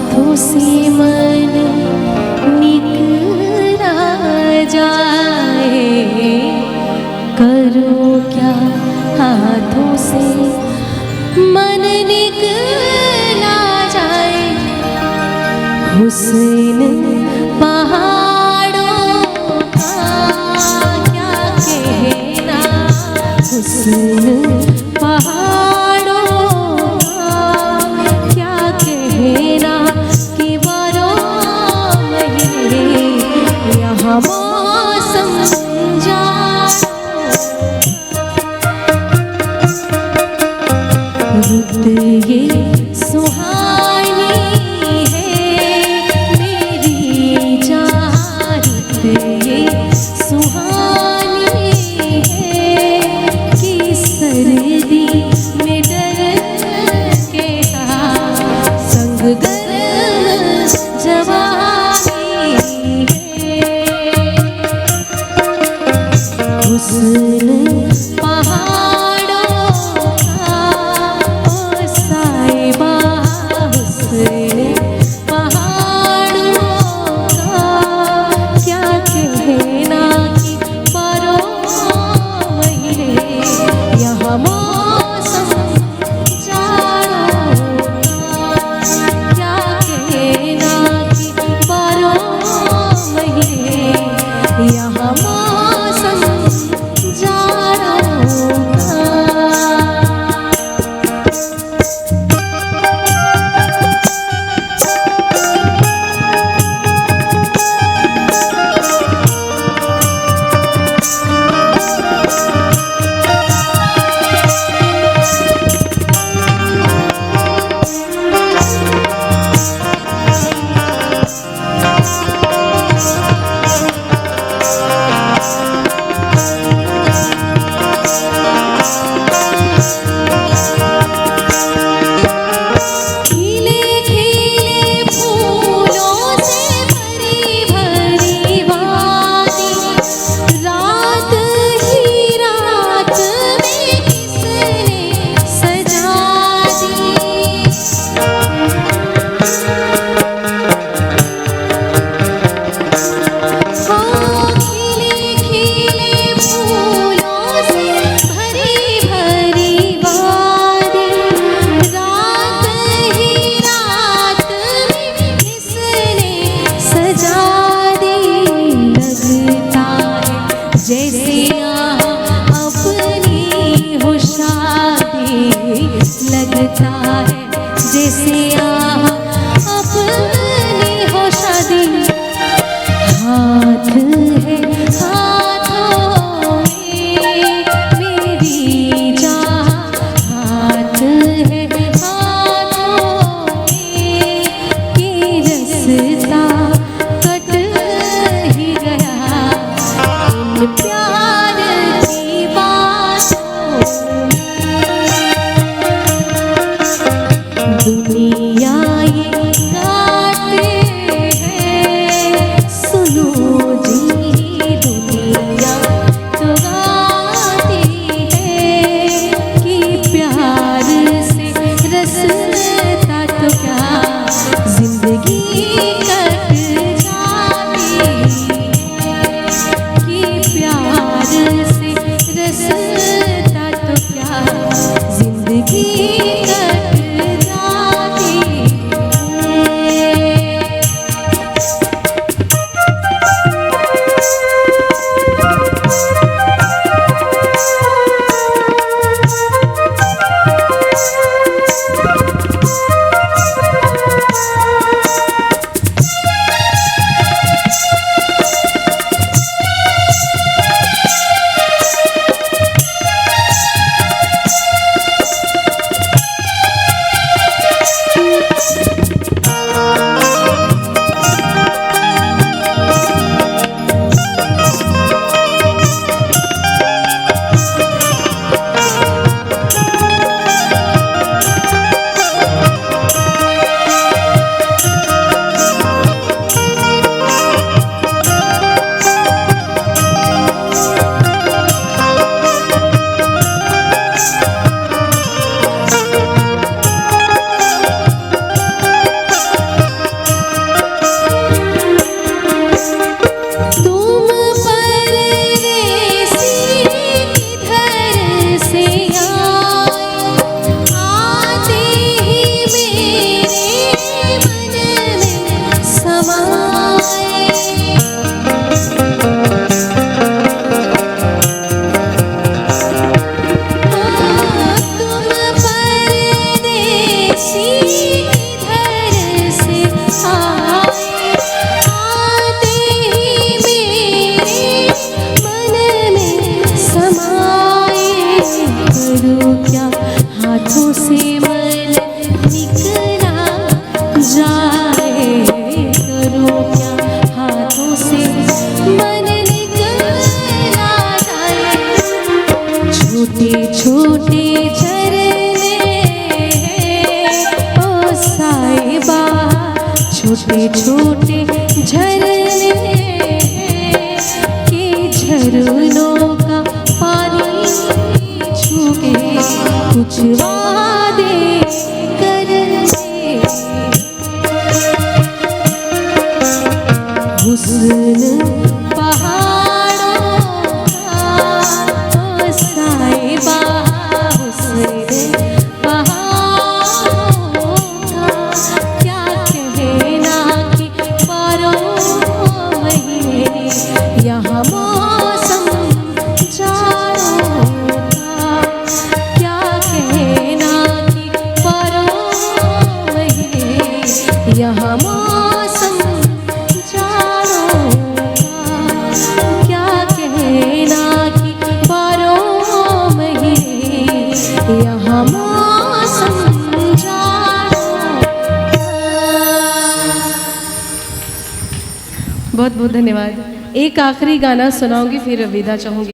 हाथों से मन निकला जाए, करो क्या हाथों से मन निकला जाए। हुस्न पहाड़ों का क्या कहना, हुस्न पहाड़ों का क्या कहना, कि बारों महीने यहाँ मौसम रुत ये सुहानी है मेरी जान, रुत ये सुहानी है कि सर्दी में जाए, करूं क्या हाथों से मन निकला जाए। छोटे छोटे झरने ओ साहिबा, छोटे छोटे झरने के झरनों का पानी छू के कुछ वादे करने। हुस्न पहाड़ों का ओ साहिबा, हुस्न पहाड़ों का क्या कहना कि बारह महीने यहाँ मौसम जाड़ों का। क्या कहना कि बारह महीने यहाँ मौसम जाड़ों का। क्या कहना कि बारह महीने यहाँ मौसम जाड़ों का। बहुत बहुत धन्यवाद। एक आखिरी गाना सुनाऊंगी फिर विदा चाहूंगी।